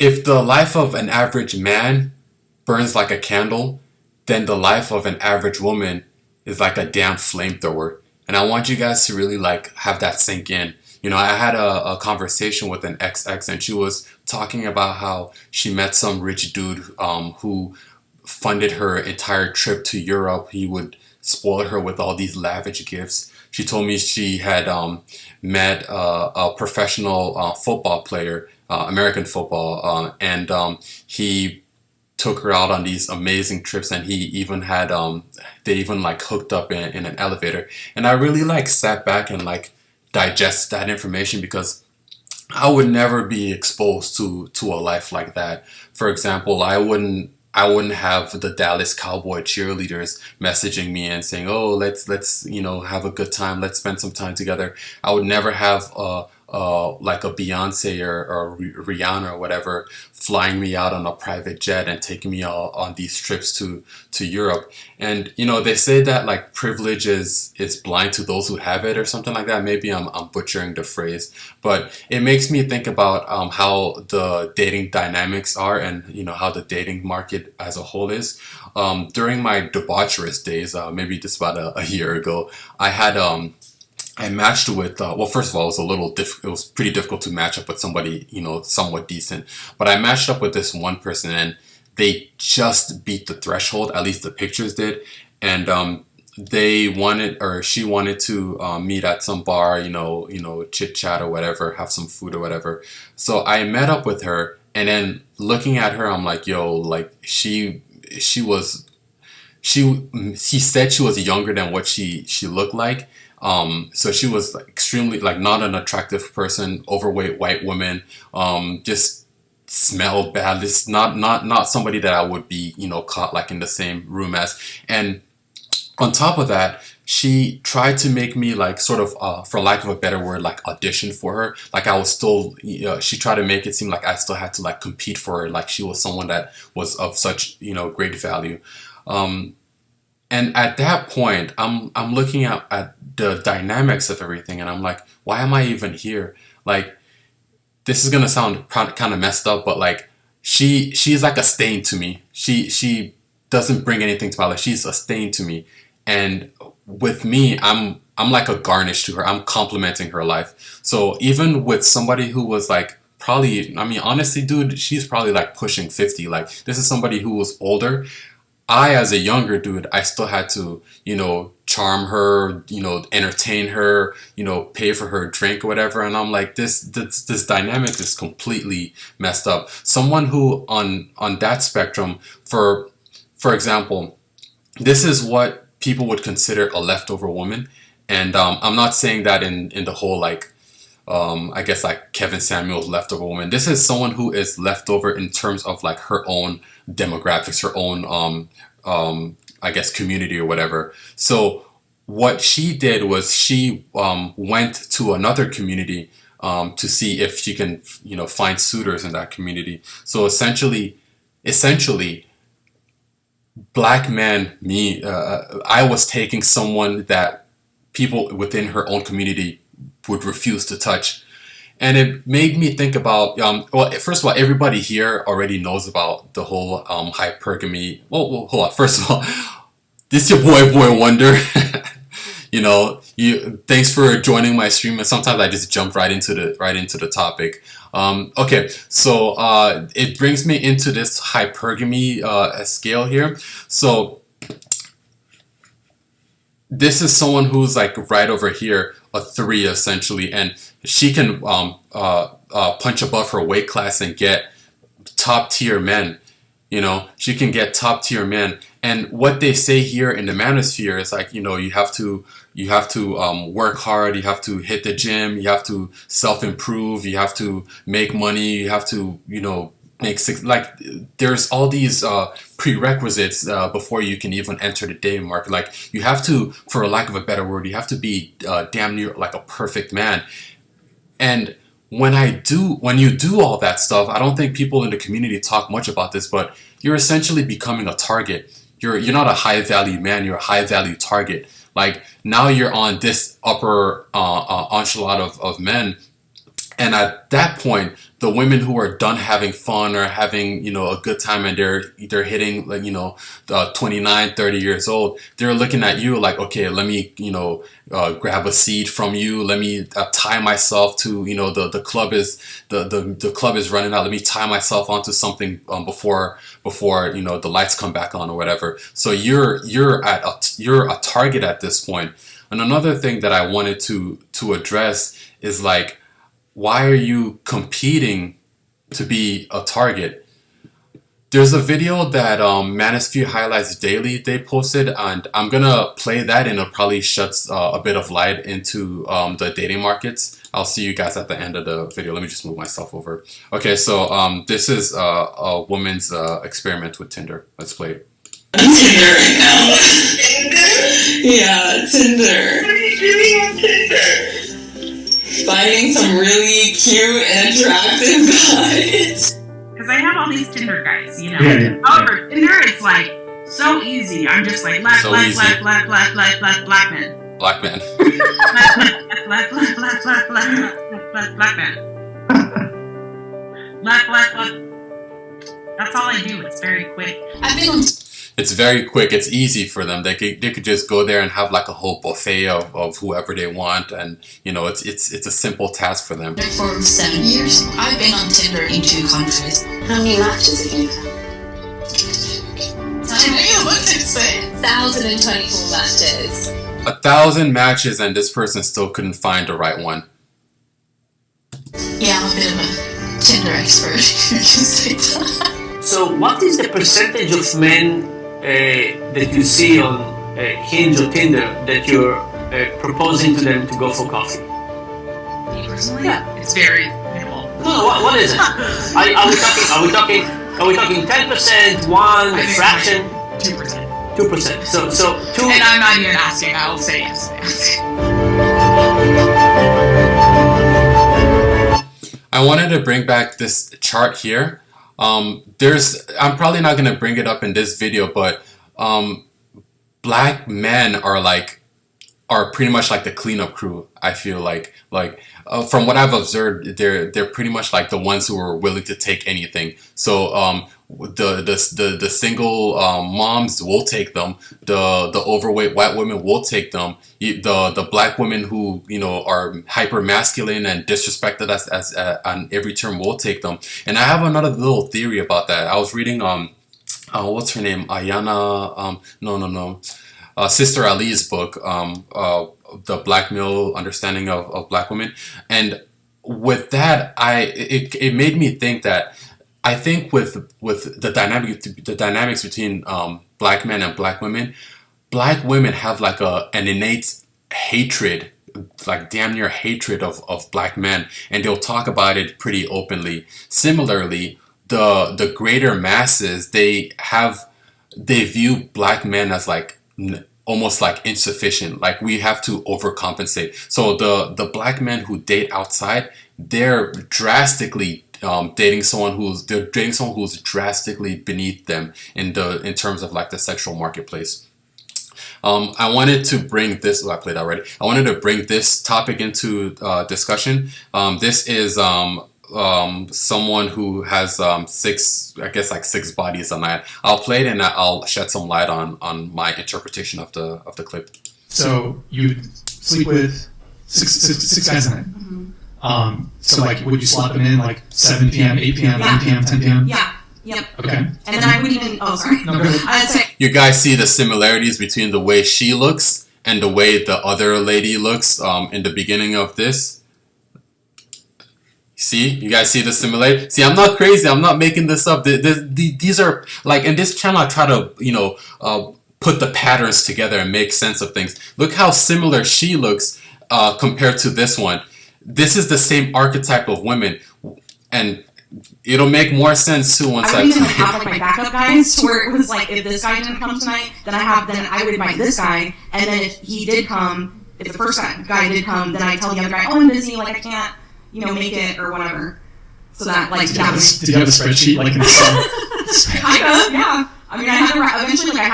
if the life of an average man burns like a candle, then the life of an average woman is like a damn flamethrower. And I want you guys to really like have that sink in. I had a conversation with an ex and she was talking about how she met some rich dude who funded her entire trip to Europe. He would spoil her with all these lavish gifts. She told me she had met a professional football player, American football, and he took her out on these amazing trips, and he even had they even like hooked up in an elevator. And I really like sat back and like digest that information because I would never be exposed to a life like that. For example, I wouldn't have the Dallas Cowboy cheerleaders messaging me and saying, "Oh, let's have a good time. Let's spend some time together." I would never have like a Beyonce or Rihanna or whatever flying me out on a private jet and taking me on these trips to Europe. And they say that like privilege is blind to those who have it or something like that. Maybe I'm butchering the phrase, but it makes me think about how the dating dynamics are, and how the dating market as a whole is. During my debaucherous days, maybe just about a year ago, I matched with, well, first of all, it was pretty difficult to match up with somebody, somewhat decent. But I matched up with this one person and they just beat the threshold, at least the pictures did. And she wanted to meet at some bar, chit chat or whatever, have some food or whatever. So I met up with her, and then looking at her, I'm like, yo, like she said she was younger than what she looked like. So she was like, extremely like not an attractive person, overweight white woman, just smelled bad. This not somebody that I would be, caught like in the same room as. And on top of that, she tried to make me like sort of, for lack of a better word, like audition for her. Like I was still, she tried to make it seem like I still had to like compete for her. Like she was someone that was of such, great value. And at that point, I'm looking at the dynamics of everything, and I'm like, why am I even here? Like, this is gonna sound kind of messed up, but like, she's like a stain to me. She doesn't bring anything to my life. She's a stain to me, and with me, I'm like a garnish to her. I'm complementing her life. So even with somebody who was like probably, I mean, honestly, dude, she's probably like pushing 50. Like, this is somebody who was older. I, as a younger dude, I still had to, charm her, entertain her, pay for her drink or whatever. And I'm like, this dynamic is completely messed up. Someone who on that spectrum, for example, this is what people would consider a leftover woman. And I'm not saying that in the whole like, I guess like Kevin Samuels leftover woman. This is someone who is leftover in terms of like her own demographics, her own I guess community or whatever. So what she did was she went to another community to see if she can find suitors in that community. So essentially black men, me, I was taking someone that people within her own community would refuse to touch. And it made me think about, well, first of all, everybody here already knows about the whole hypergamy. Well, hold on. First of all, this is your boy Wonder. Thanks for joining my stream. And sometimes I just jump right into the topic. Okay, so it brings me into this hypergamy scale here. So this is someone who's like right over here, a 3 essentially, and she can punch above her weight class and get top tier men. She can get top tier men. And what they say here in the manosphere is like, you have to work hard, you have to hit the gym, you have to self-improve, you have to make money, you have to, like there's all these prerequisites before you can even enter the dating market. Like you have to, for lack of a better word, you have to be damn near like a perfect man. And when you do all that stuff, I don't think people in the community talk much about this, but you're essentially becoming a target. You're not a high value man, you're a high value target. Like now you're on this upper enchilada of men. And at that point, the women who are done having fun or having, a good time, and they're hitting, like, 29, 30 years old, they're looking at you like, okay, let me, grab a seed from you. Let me tie myself to, the club is, the club is running out. Let me tie myself onto something before the lights come back on or whatever. So you're a target at this point. And another thing that I wanted to address is, like, why are you competing to be a target? There's a video that Manosphere Highlights Daily, they posted, and I'm gonna play that, and it probably sheds a bit of light into the dating markets. I'll see you guys at the end of the video. Let me just move myself over. Okay, so this is a woman's experiment with Tinder. Let's play it. Tinder right now. Yeah, Tinder. What are you doing on Tinder? Finding some really cute and attractive guys. Because I have all these Tinder guys, Yeah. However, Tinder is like so easy. I'm just like black men. Black man. Black men. Black. That's all I do. It's very quick. It's very quick. It's easy for them. They could just go there and have like a whole buffet of whoever they want, and it's a simple task for them. For 7 years, I've been on Tinder in 2 countries. How many matches have you had? I knew what to say. 1,024 matches. 1,000 matches, and this person still couldn't find the right one. Yeah, I'm a bit of a Tinder expert. You can say that. So what is the percentage of men that you see on Hinge or Tinder that you're proposing to them to go for coffee? Me personally, it's very minimal. No, what is it? Are we talking 10%, 1, a fraction? 2%. 2%. So 2. And I'm not even asking. I will say yes. I wanted to bring back this chart here. I'm probably not going to bring it up in this video, but black men are pretty much like the cleanup crew. I feel like from what I've observed, they're pretty much like the ones who are willing to take anything. So the single moms will take them. The overweight white women will take them. The black women who are hyper masculine and disrespected as on every term will take them. And I have another little theory about that. I was reading what's her name, Ayana Sister Ali's book, The Black Male Understanding of Black Women, and with that it made me think that I think with the dynamics between black men and black women have like an innate hatred, like damn near hatred of black men, and they'll talk about it pretty openly. Similarly, the greater masses, they view black men as like almost like insufficient, like we have to overcompensate. So the black men who date outside, they're drastically dating someone who's drastically beneath them in terms of like the sexual marketplace. I wanted to bring this. I played already. I wanted to bring this topic into discussion. This is someone who has six bodies on that. I'll play it and I'll shed some light on my interpretation of the clip. So you sleep with six guys a night. Mm-hmm. So like, would you slot them in like 7 p.m., 8 p.m., 9 p.m., 10 p.m.? Yeah. Yep. Okay. And then I would even. Oh, sorry. No, go ahead. I'd say. You guys see the similarities between the way she looks and the way the other lady looks in the beginning of this? See? You guys see the similarity? See, I'm not crazy. I'm not making this up. These are, like, in this channel, I try to, put the patterns together and make sense of things. Look how similar she looks compared to this one. This is the same archetype of women. And it'll make more sense too once I would even have like my backup guys to where it was like, if this guy didn't come tonight, then I would invite this guy, and then if he did come, if the first guy did come, then I tell the other guy, oh, I'm busy, like I can't, make it or whatever. So that like did you have a spreadsheet like in Excel? Kind of, yeah. I mean, I had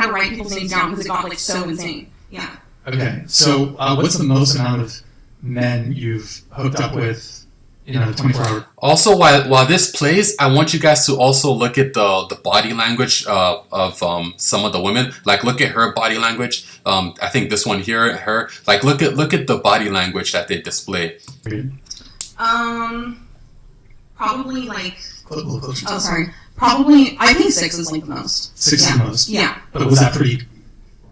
to write people's names down because it got like so insane. Yeah. Okay, so what's the most amount of men you've hooked up with in a 24-hour. Also, while this plays, I want you guys to also look at the body language of some of the women. Like, look at her body language. I think this one here, her. Like, look at the body language that they display. Probably like. Closer. Oh, sorry. Probably, I think 6 is like the most. 6 is the most. Yeah. But was that pretty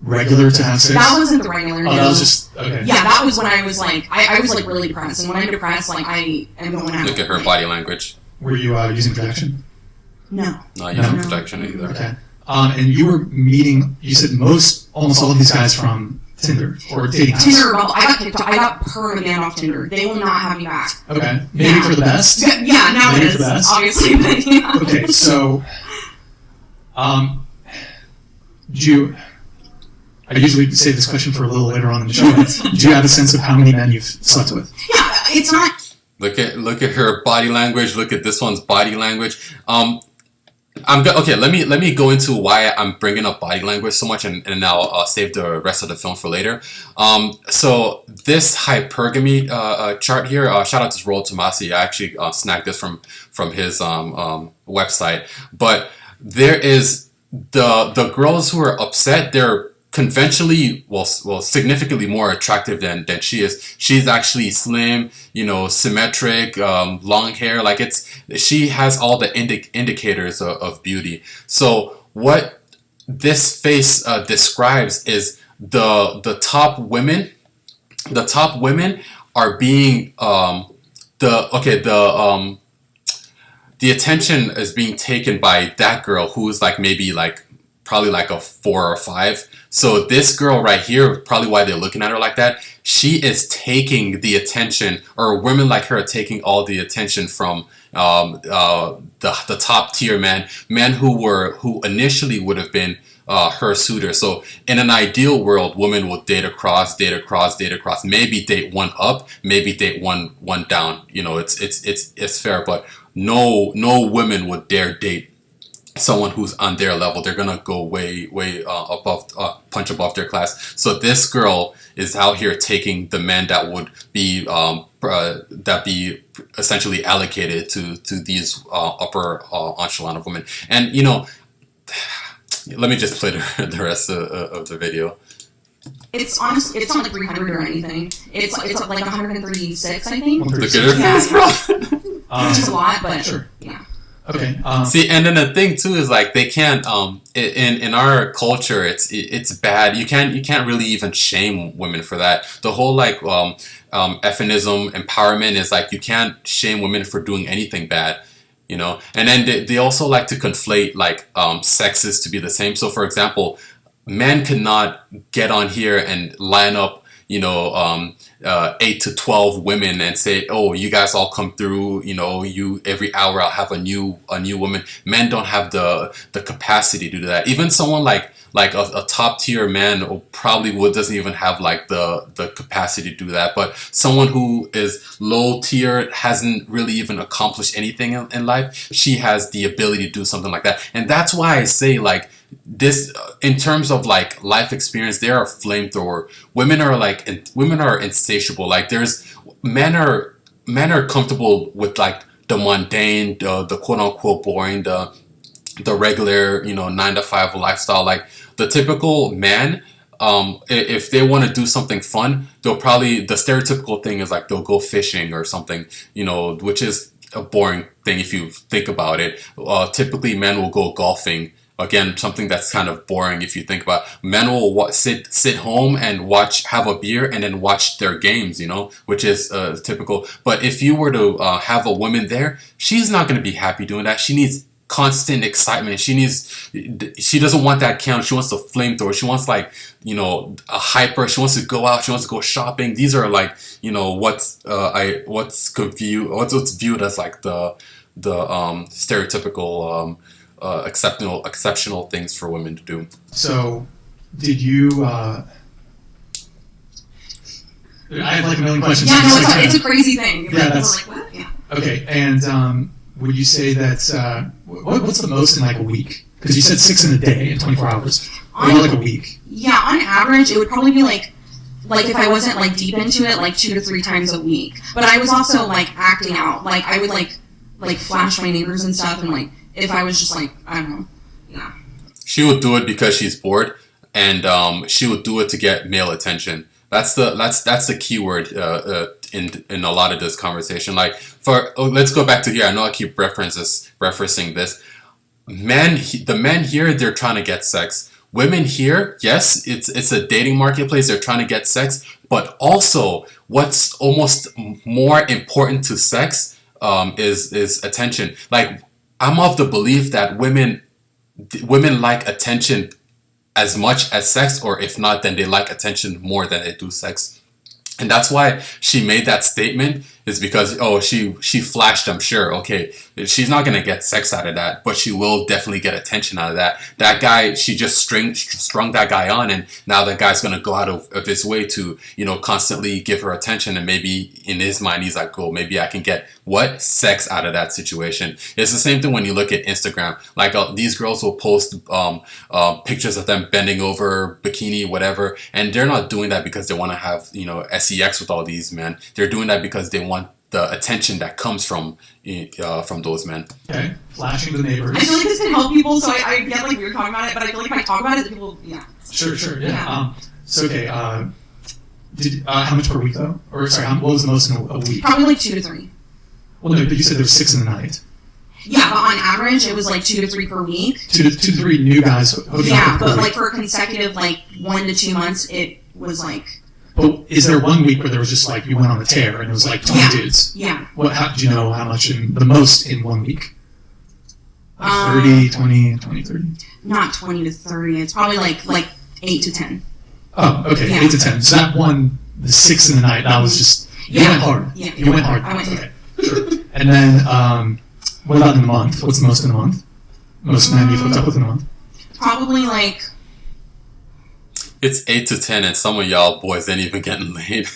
regular to have 6? That wasn't the regular. Oh, that was just okay. Yeah, that was when I was like, I was like really depressed, and when I'm depressed, like I am going out. Look at her body language. Were you using protection? No. Not using protection either. Okay. And you were meeting. You said almost all of these guys from Tinder or dating apps. Tinder, well, I got kicked off. I got permanent off Tinder. They will not have me back. Okay. Maybe for the best. Yeah, now maybe it is, for the best. obviously. But yeah. Okay, so, I usually say this question for a little later on in the show. Do you have a sense of how many men you've slept with? Yeah, it's not. Look at her body language. Look at this one's body language. Okay. Let me go into why I'm bringing up body language so much, and I'll save the rest of the film for later. So this hypergamy chart here. Shout out to Roll Tomasi. I actually snagged this from his website. But there is the girls who are upset. They're conventionally, significantly more attractive than she is. She's actually slim, symmetric, long hair. Like she has all the indicators of beauty. So what this face describes is the top women. The top women are being the attention is being taken by that girl who's like maybe like probably like a 4 or 5. So this girl right here, probably why they're looking at her like that, she is taking the attention, or women like her are taking all the attention from the top tier men who initially would have been her suitor. So in an ideal world, women will date across, maybe date one up, maybe date one down. It's fair, but no women would dare date someone who's on their level. They're gonna go way above, punch above their class. So this girl is out here taking the men that would be essentially allocated to these upper echelon of women. And let me just play the rest of the video. It's honestly, it's not like 300 or anything. It's like 136, I think. Look at her face, bro. Which is a lot, but sure. Yeah. Okay. See, and then the thing too is like they can't. In our culture, it's bad. You can't really even shame women for that. The whole like feminism empowerment is like you can't shame women for doing anything bad. And then they also like to conflate like sexes to be the same. So for example, men cannot get on here and line up 8 to 12 women and say, oh, you guys all come through, you every hour I'll have a new woman. Men don't have the capacity to do that. Even someone like a top tier man probably doesn't even have like the capacity to do that. But someone who is low tier, hasn't really even accomplished anything in life, she has the ability to do something like that. And that's why I say like this, in terms of like life experience, they are a flamethrower. Women are insatiable. Like men are comfortable with like the mundane, the quote unquote boring, the regular 9 to 5 lifestyle. Like the typical man, if they want to do something fun, they'll probably, the stereotypical thing is like they'll go fishing or something, which is a boring thing if you think about it. Typically men will go golfing. Again, something that's kind of boring if you think about it. Men will sit home and have a beer and then watch their games, which is typical. But if you were to have a woman there, she's not going to be happy doing that. She needs constant excitement. She doesn't want that count. She wants the flamethrower. She wants like, a hyper. She wants to go out. She wants to go shopping. These are like, what's viewed as like the stereotypical exceptional things for women to do. So, did you? I have like a million questions. Yeah, no, it's a crazy thing. Yeah, that's like, what? Yeah. Okay. And would you say that what's the most in like a week? Because you said 6 in a day in 24 hours. Or like a week. Yeah, on average, it would probably be like like if I wasn't like deep into it, like 2 to 3 times a week. But I was also like acting out. Like I would like flash my neighbors and stuff, and like if I was just like, I don't know, yeah. She would do it because she's bored, and she would do it to get male attention. That's the key word in a lot of this conversation. Like let's go back to here. I know I keep referencing this. The men here, they're trying to get sex. Women here, yes, it's a dating marketplace. They're trying to get sex, but also what's almost more important to sex is attention. Like I'm of the belief that women like attention as much as sex, or if not, then they like attention more than they do sex. And that's why she made that statement, is because, she flashed, I'm sure. Okay, she's not going to get sex out of that, but she will definitely get attention out of that. That guy, she just strung that guy on, and now that guy's going to go out of his way to, constantly give her attention. And maybe in his mind, he's like, oh, maybe I can get sex out of that situation. It's the same thing when you look at Instagram. Like these girls will post pictures of them bending over, bikini, whatever, and they're not doing that because they want to have, sex with all these men. They're doing that because they want the attention that comes from those men. Okay, flashing the neighbors. I feel like this can help people, so I get like weird talking about it, but I feel like if I talk about it, people, yeah. Sure, yeah. So okay, how much per week though? Or sorry, what was the most in a week? Probably like 2 to 3. Well, no, but you said there were 6 in the night. Yeah, but on average, it was like 2 to 3 per week. 2 to 3 new guys. Yeah, but like for consecutive like 1 to 2 months, it was like. But is there one week where there was just like you went on a tear and it was like 20 dudes? Yeah. How did you know how much the most in 1 week? Like 30, 20, 30? Not 20 to 30. It's probably like 8 to 10. Oh, okay, yeah. 8 to 10. So that one, the 6 in the night, that was just you went hard. Yeah. You went hard. I went okay. Sure. And then what about in the month? What's the most in a month? Most men you've hooked up with in a month? Probably like. It's 8 to 10, and some of y'all boys ain't even getting laid.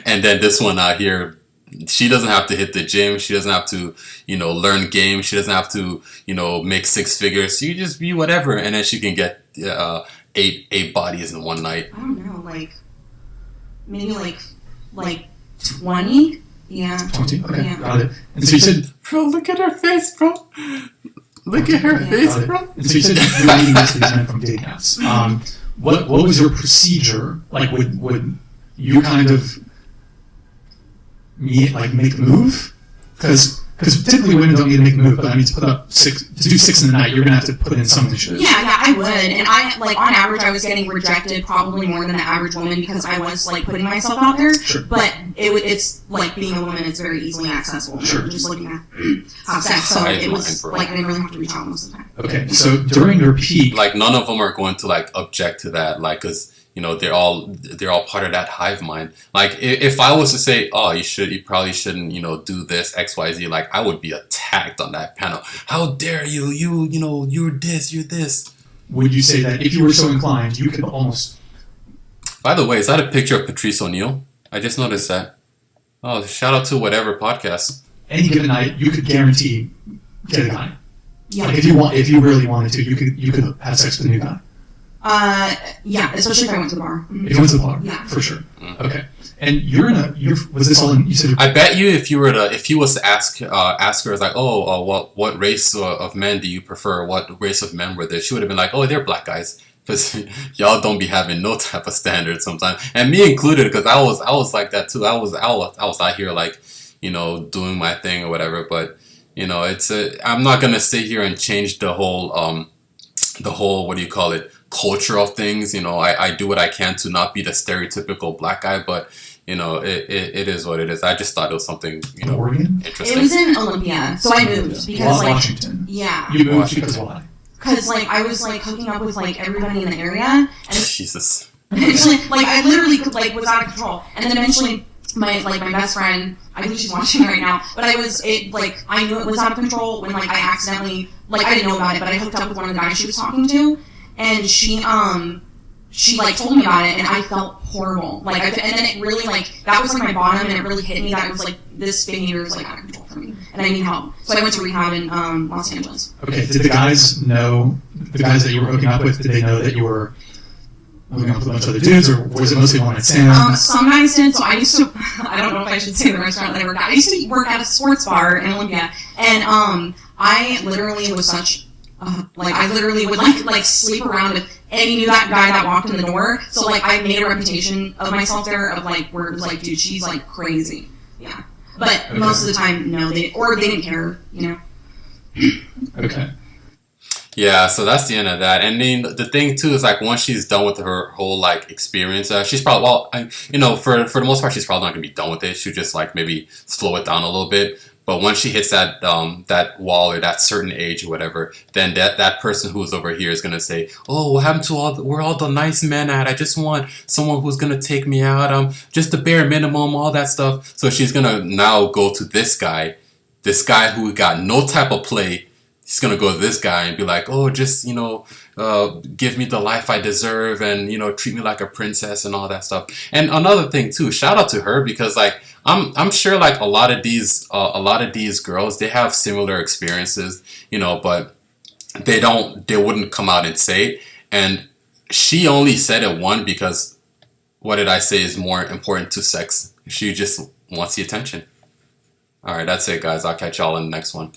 And then this one out here, she doesn't have to hit the gym. She doesn't have to, learn games. She doesn't have to, make 6 figures. You just be whatever, and then she can get 8 bodies in one night. I don't know, like maybe like 20. Yeah. 20. Okay, yeah. Got it. And so you said, bro, look at her face, bro. Look at her face, bro. And so you said you were meeting these men from dating apps. What was your procedure? Like, would you kind of make the move? Because typically women don't need to make the move, but I mean to do 6 in the night, you're gonna have to put in some of the shit. Yeah, I would, and I like on average I was getting rejected probably more than the average woman because I was like putting myself out there. Sure. But it's like being a woman, it's very easily accessible. Sure. Just looking at have sex, so it was like I didn't really have to reach out most of the time. Okay, so during your peak, like none of them are going to like object to that, like because. They're all part of that hive mind. Like if I was to say, oh, you probably shouldn't, do this XYZ. Like I would be attacked on that panel. How dare you? You're this, you're this. Would you say that if you were so inclined, you could almost? By the way, is that a picture of Patrice O'Neill? I just noticed that. Oh, shout out to whatever podcast. Any given night, you could guarantee get a guy. Yeah. Like if you really wanted to, you could have sex with a new guy. Yeah, especially if I went to the bar. If you went to the bar, yeah, for sure. Okay, and was this all in? You said I bet you if you was to ask her, like, what race of men do you prefer? What race of men were there? She would have been like, oh, they're black guys, because y'all don't be having no type of standards sometimes, and me included, because I was like that too. I was out here like, doing my thing or whatever, but I'm not gonna stay here and change the whole what do you call it? Culture of things. I do what I can to not be the stereotypical black guy, but it is what it is. I just thought it was something Oregon? interesting. It was in Olympia, so I moved because Washington. Yeah. You moved because why? Because I was hooking up with everybody in the area, and Jesus. eventually I literally was out of control, and then eventually my best friend, I think she's watching right now, but I knew it was out of control when I accidentally I didn't know about it, but I hooked up with one of the guys she was talking to. And she told me about it, and I felt horrible. And then it really that was my bottom, and it really hit me that it was this behavior is out of control for me, and I need help. So I went to rehab in Los Angeles. Okay, did the guys that you were hooking up with? Did they know that you were hooking up with a bunch of other dudes, or was it mostly one night stands? Some guys did. So I used to. I don't know if I should say the restaurant that I worked at. I used to work at a sports bar in Olympia, and I literally was such. I literally would like sleep around with any new that guy that walked in the door. So like I made a reputation of myself there of like where it was like, dude, she's like crazy. Yeah. But Okay. most of the time, no, they didn't care, you know. Okay. Yeah, so that's the end of that. And then the thing too is like once she's done with her whole like experience, she's probably for the most part she's probably not gonna be done with it. She'll just like maybe slow it down a little bit. But once she hits that that wall or that certain age or whatever, then that person who's over here is gonna say, "Oh, what happened to where all the nice men at? I just want someone who's gonna take me out. Just the bare minimum, all that stuff." So she's gonna now go to this guy who got no type of play. He's gonna go to this guy and be like, "Oh, just give me the life I deserve, and treat me like a princess and all that stuff." And another thing too, shout out to her because like I'm sure like a lot of these girls, they have similar experiences, but they wouldn't come out and say it. And she only said it because what did I say is more important to sex? She just wants the attention. All right, that's it, guys. I'll catch y'all in the next one.